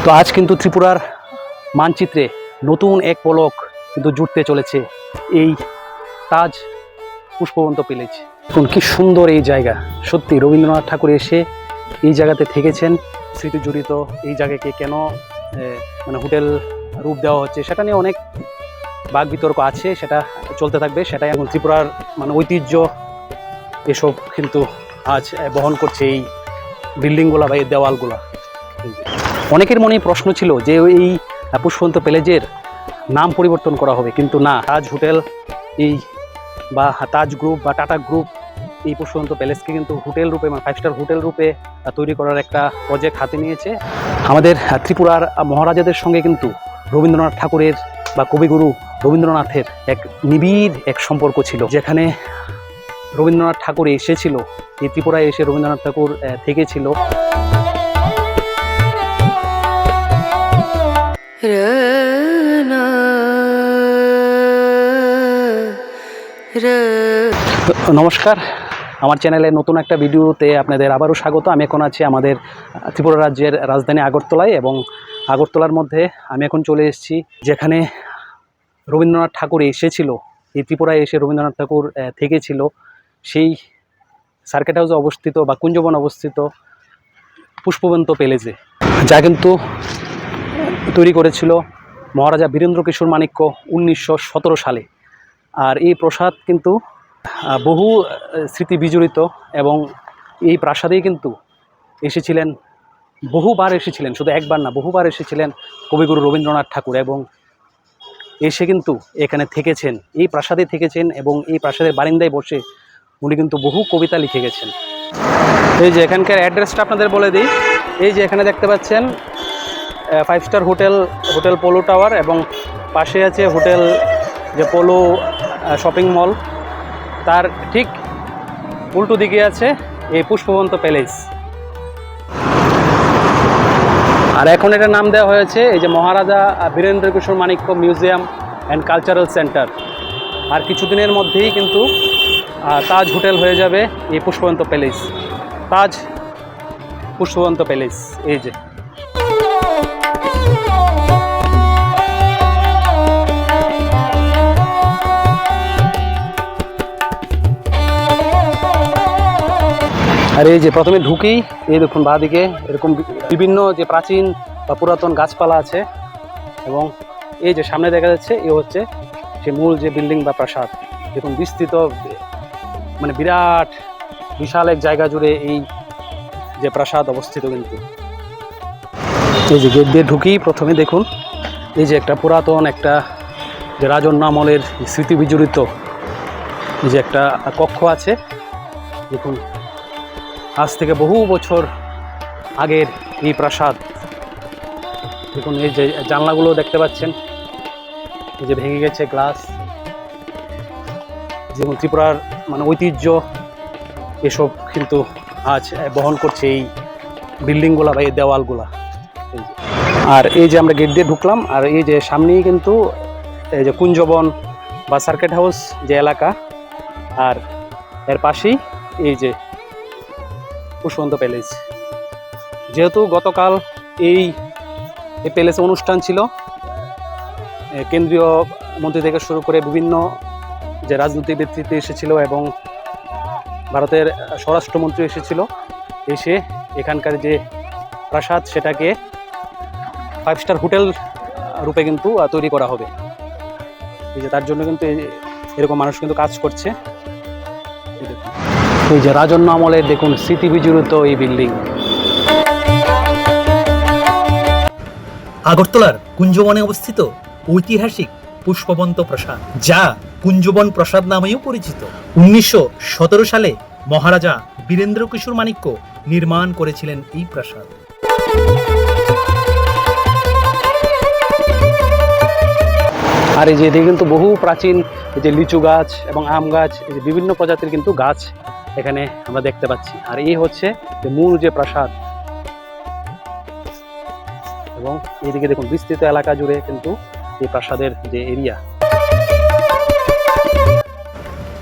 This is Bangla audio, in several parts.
তো আজ কিন্তু ত্রিপুরার মানচিত্রে নতুন এক পলক কিন্তু জুটতে চলেছে এই তাজ পুষ্পবন্ত প্যালেস। এখন কি সুন্দর এই জায়গা, সত্যি রবীন্দ্রনাথ ঠাকুর এসে এই জায়গাতে থেকেছেন, স্মৃতি জড়িত এই জায়গাকে কেন মানে হোটেল রূপ দেওয়া হচ্ছে সেটা নিয়ে অনেক বাক বিতর্ক আছে, সেটা চলতে থাকবে। সেটাই এখন ত্রিপুরার মানে ঐতিহ্য এসব কিন্তু আজ বহন করছে এই বিল্ডিংগুলা বা এই দেওয়ালগুলা। অনেকের মনে প্রশ্ন ছিল যে এই পুষ্পবন্ত প্যালেসের নাম পরিবর্তন করা হবে, কিন্তু না, তাজ হোটেল এই বা তাজ গ্রুপ বা টাটা গ্রুপ এই পুষ্পবন্ত প্যালেসকে কিন্তু হোটেল রূপে মানে 5 স্টার হোটেল রূপে তৈরি করার একটা প্রজেক্ট হাতে নিয়েছে। আমাদের ত্রিপুরার মহারাজাদের সঙ্গে কিন্তু রবীন্দ্রনাথ ঠাকুরের বা কবিগুরু রবীন্দ্রনাথের এক নিবিড় এক সম্পর্ক ছিল, যেখানে রবীন্দ্রনাথ ঠাকুর এসেছিল, এই ত্রিপুরায় এসে রবীন্দ্রনাথ ঠাকুর থেকেছিল। নমস্কার, আমার চ্যানেলে নতুন একটা ভিডিওতে আপনাদের আবারও স্বাগত। আমি এখন আছি আমাদের ত্রিপুরা রাজ্যের রাজধানী আগরতলায়, এবং আগরতলার মধ্যে আমি এখন চলে এসেছি যেখানে রবীন্দ্রনাথ ঠাকুর এসেছিল, এই ত্রিপুরায় এসে রবীন্দ্রনাথ ঠাকুর থেকেছিল, সেই সার্কিট হাউসে অবস্থিত বা কুঞ্জবন অবস্থিত পুষ্পবন্ত প্যালেসে, যা কিন্তু তৈরি করেছিল মহারাজা বীরেন্দ্র কিশোর মাণিক্য 1917 সালে। আর এই প্রাসাদ কিন্তু বহু স্মৃতি বিজড়িত, এবং এই প্রাসাদেই কিন্তু এসেছিলেন, বহুবার এসেছিলেন, শুধু একবার না বহুবার এসেছিলেন কবিগুরু রবীন্দ্রনাথ ঠাকুর, এবং এসে কিন্তু এখানে থেকেছেন, এই প্রাসাদে থেকেছেন, এবং এই প্রাসাদের বারিন্দায় বসে উনি কিন্তু বহু কবিতা লিখে গেছেন। এই যে এখানকার অ্যাড্রেসটা আপনাদের বলে দিই, এই যে এখানে দেখতে পাচ্ছেন 5 star hotel, hotel polo tower, এবং পাশে আছে হোটেল যে পোলো শপিং মল, তার ঠিক উল্টো দিকে আছে এই পুষ্পবন্ত প্যালেস। আর এখন এটার নাম দেওয়া হয়েছে এই যে Maharaja Birendra Kishore Manikya museum and cultural centre. আর কিছুদিনের মধ্যেই কিন্তু তাজ হোটেল হয়ে যাবে এই পুষ্পবন্ত প্যালেস, তাজ পুষ্পবন্ত প্যালেস। এই যে আর এই যে প্রথমে ঢুকেই এই দেখুন বাঁদিকে এরকম বিভিন্ন যে প্রাচীন বা পুরাতন গাছপালা আছে, এবং এই যে সামনে দেখা যাচ্ছে এ হচ্ছে সে মূল যে বিল্ডিং বা প্রাসাদ। দেখুন বিস্তৃত, মানে বিরাট বিশাল এক জায়গা জুড়ে এই যে প্রাসাদ অবস্থিত। কিন্তু এই যে গেট দিয়ে ঢুকেই প্রথমে দেখুন এই যে একটা পুরাতন একটা যে রাজন্য আমলের স্মৃতি বিজড়িত এই যে একটা কক্ষ আছে। দেখুন আজ থেকে বহু বছর আগের এই প্রাসাদ। দেখুন এই যে জানলাগুলো দেখতে পাচ্ছেন, এই যে ভেঙে গেছে গ্লাস। যেমন ত্রিপুরার মানে ঐতিহ্য এসব কিন্তু আজ বহন করছে এই বিল্ডিংগুলা বা এই দেওয়ালগুলা। আর এই যে আমরা গেট দিয়ে ঢুকলাম, আর এই যে সামনেই কিন্তু এই যে কুঞ্জবন বা সার্কিট হাউস যে এলাকা, আর এর পাশেই এই যে পুষ্পবন্ত প্যালেস। যেহেতু গতকাল এই প্যালেসে অনুষ্ঠান ছিল, কেন্দ্রীয় মন্ত্রী থেকে শুরু করে বিভিন্ন যে রাজনৈতিক ব্যক্তিত্ব এসেছিল, এবং ভারতের স্বরাষ্ট্রমন্ত্রী এসেছিল, এসে এখানকার যে প্রাসাদ সেটাকে 5 স্টার হোটেল রূপে কিন্তু তৈরি করা হবে। এই যে তার জন্য কিন্তু এরকম মানুষ কিন্তু কাজ করছে। এই যে রাজন্য আমলের দেখুন স্মৃতি বিজড়িত এই বিল্ডিং। আগরতলার কুঞ্জবনে অবস্থিত ঐতিহাসিক পুষ্পবন্ত প্রাসাদ, যা কুঞ্জবন প্রাসাদ নামেও পরিচিত। 1917 সালে মহারাজা বীরেন্দ্র কিশোর মাণিক্য নির্মাণ করেছিলেন এই প্রাসাদ। আর এই যে এদিকে কিন্তু বহু প্রাচীন এই যে লিচু গাছ এবং আম গাছ, এই যে বিভিন্ন প্রজাতির কিন্তু গাছ এখানে আমরা দেখতে পাচ্ছি। আর এই হচ্ছে যে মূল যে প্রাসাদ, এবং এইদিকে দেখুন বিস্তৃত এলাকা জুড়ে কিন্তু এই প্রাসাদের যে এরিয়া।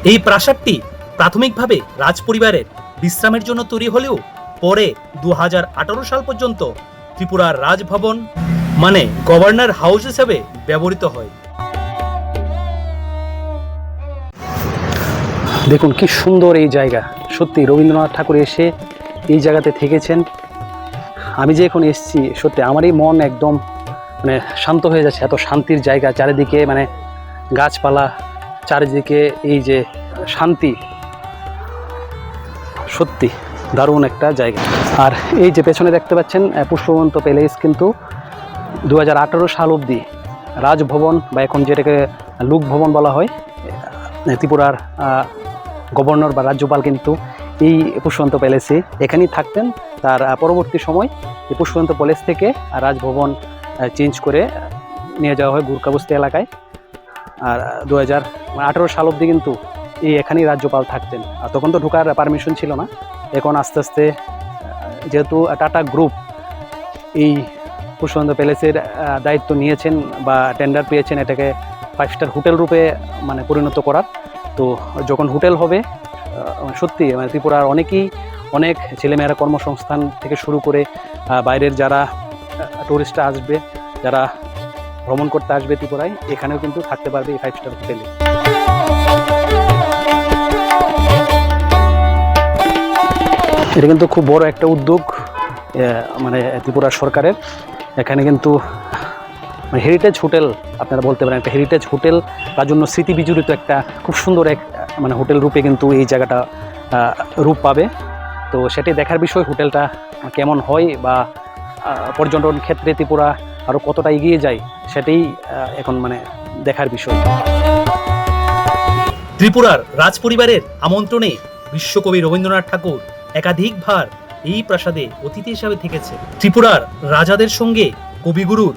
এই প্রাসাদটি প্রাথমিকভাবে রাজপরিবারের বিশ্রামের জন্য তৈরি হলেও পরে 2018 সাল পর্যন্ত ত্রিপুরার রাজভবন মানে গভর্নর হাউস হিসেবে ব্যবহৃত হয়। দেখুন কি সুন্দর এই জায়গা, সত্যি রবীন্দ্রনাথ ঠাকুর এসে এই জায়গাতে থেকেছেন। আমি যে এখন এসেছি সত্যি আমারই মন একদম মানে শান্ত হয়ে যাচ্ছে, এত শান্তির জায়গা, চারিদিকে মানে গাছপালা, চারিদিকে এই যে শান্তি, সত্যি দারুণ একটা জায়গা। আর এই যে পেছনে দেখতে পাচ্ছেন পুষ্পবন্ত প্যালেস কিন্তু 2018 সাল অবধি রাজভবন বা এখন যেটাকে লোক ভবন বলা হয়, ত্রিপুরার গভর্নর বা রাজ্যপাল কিন্তু এই পুষ্পবন্ত প্যালেসে এখানেই থাকতেন। তার পরবর্তী সময় এই পুষ্পবন্ত প্যালেস থেকে রাজভবন চেঞ্জ করে নিয়ে যাওয়া হয় গুরকাবস্তি এলাকায়। আর 2018 সাল অবধি কিন্তু এই এখানেই রাজ্যপাল থাকতেন। আর তখন তো ঢোকার পারমিশন ছিল না। এখন আস্তে আস্তে যেহেতু টাটা গ্রুপ এই পুষ্পবন্ত প্যালেসের দায়িত্ব নিয়েছেন বা টেন্ডার পেয়েছেন এটাকে 5 স্টার হোটেল রূপে মানে পরিণত করার, তো যখন হোটেল হবে সত্যি মানে ত্রিপুরার অনেক ছেলেমেয়েরা কর্মসংস্থান থেকে শুরু করে বাইরের যারা টুরিস্টরা আসবে, যারা ভ্রমণ করতে আসবে ত্রিপুরায়, এখানেও কিন্তু থাকতে পারবে এই 5 স্টার হোটেলে। এটা কিন্তু খুব বড় একটা উদ্যোগ মানে ত্রিপুরা সরকারের। এখানে কিন্তু হেরিটেজ হোটেল আপনারা বলতে পারেন, একটা হেরিটেজ হোটেল তার জন্য স্মৃতি বিজড়িত একটা খুব সুন্দর এক মানে হোটেল রূপে কিন্তু এই জায়গাটা রূপ পাবে। তো সেটাই দেখার বিষয়, হোটেলটা কেমন হয় বা পর্যটন ক্ষেত্রে ত্রিপুরা আরও কতটা এগিয়ে যায় সেটাই এখন মানে দেখার বিষয়। ত্রিপুরার রাজপরিবারের আমন্ত্রণে বিশ্বকবি রবীন্দ্রনাথ ঠাকুর একাধিকবার এই প্রাসাদে অতিথি হিসাবে থেকেছে। ত্রিপুরার রাজাদের সঙ্গে কবিগুরুর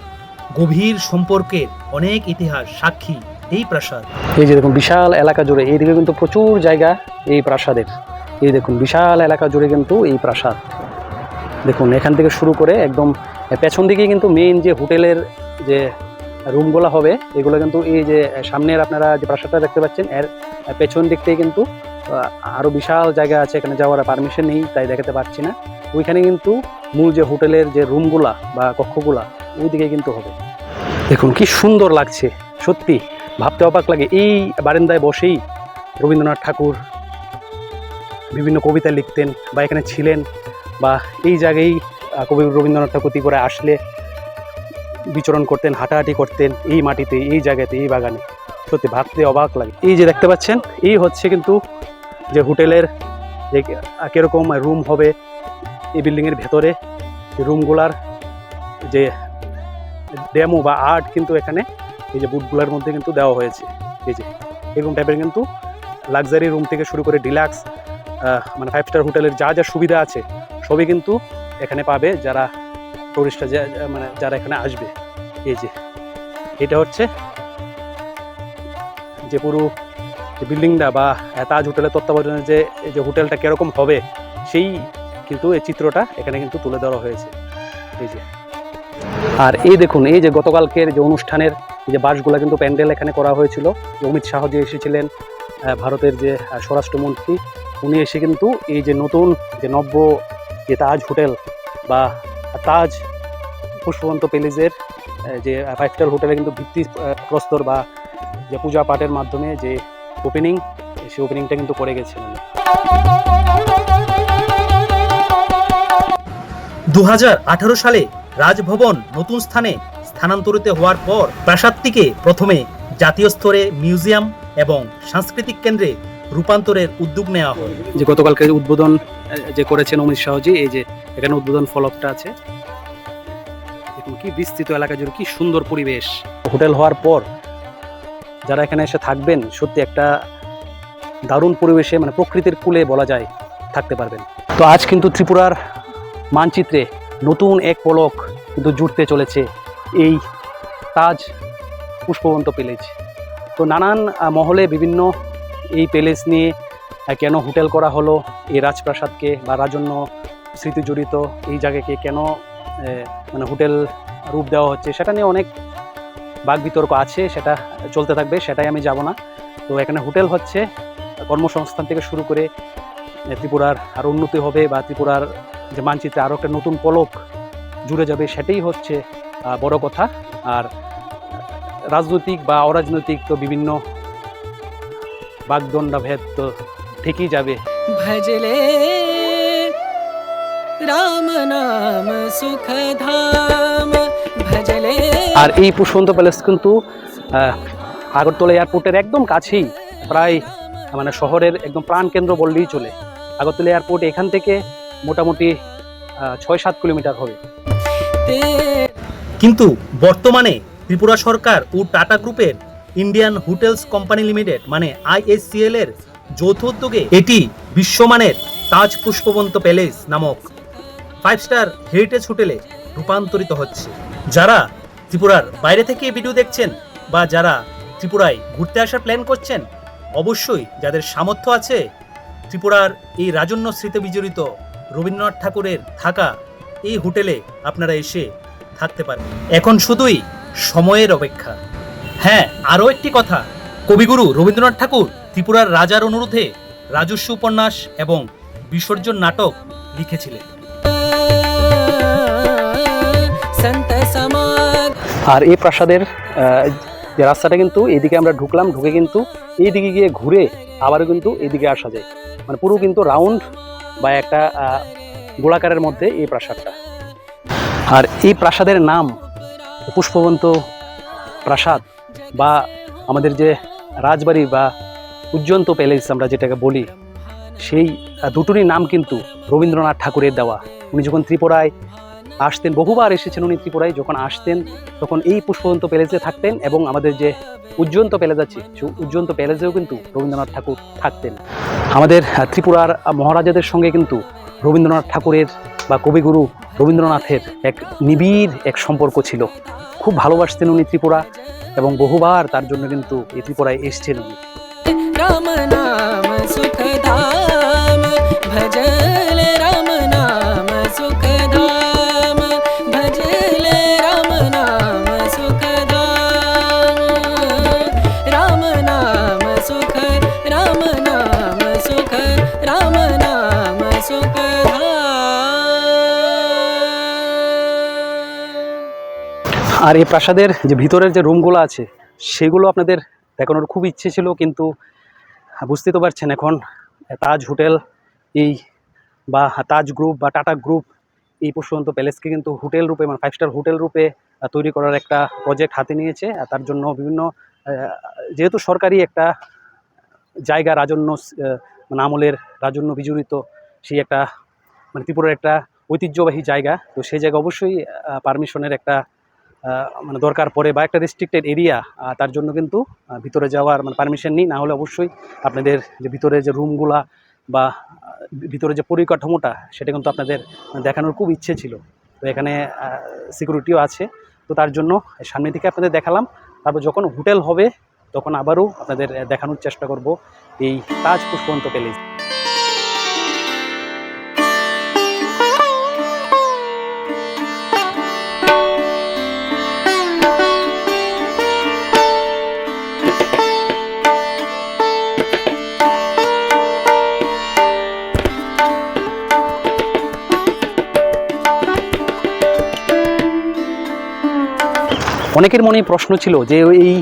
গভীর সম্পর্কের অনেক ইতিহাস সাক্ষী এই প্রাসাদ। এই যে দেখুন বিশাল এলাকা জুড়ে, এইদিকে কিন্তু প্রচুর জায়গা এই প্রাসাদের। এই দেখুন বিশাল এলাকা জুড়ে কিন্তু এই প্রাসাদ। দেখুন এখান থেকে শুরু করে একদম পেছন দিকে কিন্তু মেইন যে হোটেলের যে রুমগুলো হবে এগুলো কিন্তু এই যে সামনের আপনারা যে প্রাসাদটা দেখতে পাচ্ছেন এর পেছন দিক থেকে কিন্তু আরও বিশাল জায়গা আছে, এখানে যাওয়ার পারমিশন নেই তাই দেখাতে পারছি না। ওইখানে কিন্তু মূল যে হোটেলের যে রুমগুলা বা কক্ষগুলা ওই দিকে কিন্তু হবে। দেখুন কি সুন্দর লাগছে, সত্যি ভাবতে অবাক লাগে। এই বারান্দায় বসেই রবীন্দ্রনাথ ঠাকুর বিভিন্ন কবিতা লিখতেন বা এখানে ছিলেন, বা এই জায়গায় কবি রবীন্দ্রনাথ ঠাকুর ত্রিপুরায় আসলে বিচরণ করতেন, হাঁটাহাঁটি করতেন এই মাটিতে, এই জায়গাতে, এই বাগানে। সত্যি ভাবতে অবাক লাগে। এই যে দেখতে পাচ্ছেন এই হচ্ছে কিন্তু যে হোটেলের যে কীরকম রুম হবে এই বিল্ডিংয়ের ভেতরে, রুমগুলার যে ডেমো বা আর্ট কিন্তু এখানে এই যে বুটগুলার মধ্যে কিন্তু দেওয়া হয়েছে। এই যে এরকম টাইপের কিন্তু লাক্সারি রুম থেকে শুরু করে ডিলাক্স মানে 5 স্টার হোটেলের যা যা সুবিধা আছে সবই কিন্তু এখানে পাবে যারা টুরিস্টরা মানে যারা এখানে আসবে। এই যে এটা হচ্ছে যে পুরো যে বিল্ডিংটা বা তাজ হোটেলের তত্ত্বাবধানে যে এই যে হোটেলটা কীরকম হবে সেই কিন্তু এই চিত্রটা এখানে কিন্তু তুলে ধরা হয়েছে। এই যে আর এই দেখুন এই যে গতকালকের যে অনুষ্ঠানের এই যে বাসগুলো কিন্তু প্যান্ডেল এখানে করা হয়েছিল। অমিত শাহ যে এসেছিলেন ভারতের যে স্বরাষ্ট্রমন্ত্রী, উনি এসে কিন্তু এই যে নতুন যে নব্য যে তাজ হোটেল বা তাজ পুষ্পবন্ত প্যালেসের যে 5 স্টার হোটেলে কিন্তু ভিত্তি প্রস্তর বা যে পূজা পাঠের মাধ্যমে যে ওপেনিং, সেই ওপেনিংটা কিন্তু করে গেছিলেন। 2018 সালে রাজভবন নতুন স্থানে স্থানান্তরিত হওয়ার পর প্রাসাদটিকে প্রথমে জাতীয় স্তরে মিউজিয়াম এবং সাংস্কৃতিক কেন্দ্রে রূপান্তরের উদ্যোগ নেওয়া হয়। যে গতকালকে উদ্বোধন যে করেছেন অমিত শাহজি, এই যে এখানে উদ্বোধন ফলকটা আছে। দেখুন কি বিস্তৃত এলাকা জুড়ে কি সুন্দর পরিবেশ। হোটেল হওয়ার পর যারা এখানে এসে থাকবেন সত্যি একটা দারুণ পরিবেশে মানে প্রকৃতির কূলে বলা যায় থাকতে পারবেন। তো আজ কিন্তু ত্রিপুরার মানচিত্রে নতুন এক পলক কিন্তু জুড়তে চলেছে এই তাজ পুষ্পবন্ত প্যালেস। তো নানান মহলে বিভিন্ন এই প্যালেস নিয়ে কেন হোটেল করা হলো, এই রাজপ্রাসাদকে বা রাজন্য স্মৃতি জড়িত এই জায়গাকে কেন মানে হোটেল রূপ দেওয়া হচ্ছে সেটা নিয়ে অনেক বাক বিতর্ক আছে, সেটা চলতে থাকবে, সেটাই আমি যাব না। তো এখানে হোটেল হচ্ছে কর্মসংস্থান থেকে শুরু করে ত্রিপুরার আরও উন্নতি হবে বা ত্রিপুরার যে মানচিত্রে আরও একটা নতুন পলক জুড়ে যাবে, সেটাই হচ্ছে বড় কথা। আর রাজনৈতিক বা অরাজনৈতিক তো বিভিন্ন বাগদণ্ডাভেদ তো ঠিকই যাবে। भजले राम नाम सुख धाम भजले। আর এই পুষ্পবন্ত প্যালেস কিন্তু আগরতলা এয়ারপোর্টের একদম কাছেই, প্রায় মানে শহরের একদম প্রাণকেন্দ্র বললেই চলে। আগরতলা এয়ারপোর্ট এখান থেকে মোটামুটি 6-7 কিলোমিটার হবে। কিন্তু বর্তমানে ত্রিপুরা সরকার ও টাটা গ্রুপের ইন্ডিয়ান হোটেলস কোম্পানি লিমিটেড মানে IHCL এর যৌথ উদ্যোগে এটি বিশ্বমানের তাজ পুষ্পবন্ত প্যালেস নামক 5 স্টার হেরিটেজ হোটেলে রূপান্তরিত হচ্ছে। যারা ত্রিপুরার বাইরে থেকে এই ভিডিও দেখছেন বা যারা ত্রিপুরায় ঘুরতে আসার প্ল্যান করছেন, অবশ্যই যাদের সামর্থ্য আছে ত্রিপুরার এই রাজন্য স্মৃতি বিজড়িত রবীন্দ্রনাথ ঠাকুরের থাকা এই হোটেলে আপনারা এসে থাকতে পারেন। এখন শুধুই সময়ের অপেক্ষা। হ্যাঁ, আরও একটি কথা, কবিগুরু রবীন্দ্রনাথ ঠাকুর ত্রিপুরার রাজার অনুরোধে রাজস্ব উপন্যাস এবং বিসর্জন নাটক লিখেছিলেন। संत समाग আর এই প্রাসাদের যে রাস্তাটা কিন্তু এইদিকে আমরা ঢুকলাম, ঢুকে কিন্তু এইদিকে গিয়ে ঘুরে আবারও কিন্তু এইদিকে আসা যায়, মানে পুরো কিন্তু রাউন্ড বা একটা গোলাকারের মধ্যে এই প্রাসাদটা। আর এই প্রাসাদের নাম পুষ্পবন্ত প্রাসাদ বা আমাদের যে রাজবাড়ি বা উজ্জন্ত প্যালেস আমরা যেটাকে বলি, সেই দুটোরই নাম কিন্তু রবীন্দ্রনাথ ঠাকুরের দেওয়া। উনি যখন ত্রিপুরায় আসতেন, বহুবার এসেছেন উনি ত্রিপুরায়, যখন আসতেন তখন এই পুষ্পবন্ত প্যালেসে থাকতেন। এবং আমাদের যে উজ্জন্ত প্যালেস আছে, উজ্জন্ত প্যালেসেও কিন্তু রবীন্দ্রনাথ ঠাকুর থাকতেন। আমাদের ত্রিপুরার মহারাজাদের সঙ্গে কিন্তু রবীন্দ্রনাথ ঠাকুরের বা কবিগুরু রবীন্দ্রনাথের এক নিবিড় এক সম্পর্ক ছিল। খুব ভালোবাসতেন উনি ত্রিপুরা এবং বহুবার তার জন্য কিন্তু এই ত্রিপুরায় এসছেন উনি। राम नाम सुख धाम भजले राम नाम सुख धाम भजले राम नाम सुख धाम राम नाम सुख राम नाम सुख राम नाम सुख धाम। আর এই প্রাসাদের যে ভিতরের যে রুমগুলো আছে সেগুলো আপনাদের দেখানোর খুব ইচ্ছে ছিল, কিন্তু বুঝতে তো পারছেন এখন তাজ হোটেল এই বা তাজ গ্রুপ বা টাটা গ্রুপ এই পুষ্পবন্ত প্যালেসকে কিন্তু হোটেল রূপে মানে 5 স্টার হোটেল রূপে তৈরি করার একটা প্রজেক্ট হাতে নিয়েছে। আর তার জন্য বিভিন্ন যেহেতু সরকারি একটা জায়গা, রাজন্য মানে আমলের রাজন্য বিজড়িত সেই একটা মানে ত্রিপুরার একটা ঐতিহ্যবাহী জায়গা, তো সেই জায়গা অবশ্যই পারমিশনের একটা মানে দরকার পড়ে বা একটা রেস্ট্রিক্টেড এরিয়া। তার জন্য কিন্তু ভিতরে যাওয়ার মানে পারমিশন নেই। না হলে অবশ্যই আপনাদের যে ভিতরে যে রুমগুলা বা ভিতরে যে পরিকাঠামোটা সেটা কিন্তু আপনাদের দেখানোর খুব ইচ্ছে ছিল। তো এখানে সিকিউরিটিও আছে, তো তার জন্য সামনে থেকে আপনাদের দেখালাম। তারপর যখন হোটেল হবে তখন আবারও আপনাদের দেখানোর চেষ্টা করব এই তাজ পুষ্পবন্ত প্যালেস। অনেকের মনে প্রশ্ন ছিল যে এই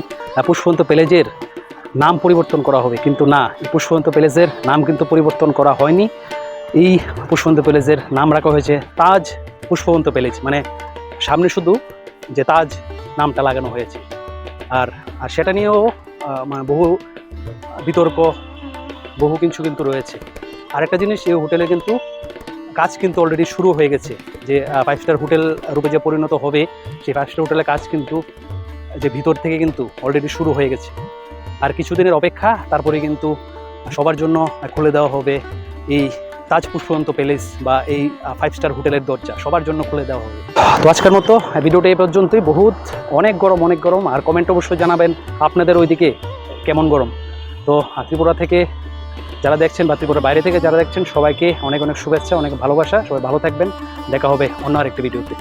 পুষ্পবন্ত প্যালেসের নাম পরিবর্তন করা হবে, কিন্তু না, এই পুষ্পবন্ত প্যালেসের নাম কিন্তু পরিবর্তন করা হয়নি। এই পুষ্পবন্ত প্যালেসের নাম রাখা হয়েছে তাজ পুষ্পবন্ত প্যালেস, মানে সামনে শুধু যে তাজ নামটা লাগানো হয়েছে। আর সেটা নিয়েও মানে বহু বিতর্ক, বহু কিছু কিন্তু রয়েছে। আরেকটা জিনিস, এই হোটেলে কিন্তু কাজ কিন্তু অলরেডি শুরু হয়ে গেছে। যে 5 স্টার হোটেল রূপে যে পরিণত হবে সেই 5 স্টার হোটেলের কাজ কিন্তু যে ভিতর থেকে কিন্তু অলরেডি শুরু হয়ে গেছে। আর কিছুদিনের অপেক্ষা, তারপরে কিন্তু সবার জন্য খুলে দেওয়া হবে এই তাজ পুষ্পবন্ত প্যালেস বা এই 5 স্টার হোটেলের দরজা সবার জন্য খুলে দেওয়া হবে। তো আজকের মতো ভিডিওটা এই পর্যন্তই। অনেক গরম। আর কমেন্ট অবশ্যই জানাবেন আপনাদের ওইদিকে কেমন গরম। তো ত্রিপুরা থেকে যারা দেখছেন বা ত্রিপুরার বাইরে থেকে যারা দেখছেন সবাইকে অনেক শুভেচ্ছা, অনেক ভালোবাসা। সবাই ভালো থাকবেন। দেখা হবে অন্য আরেকটি ভিডিওতে।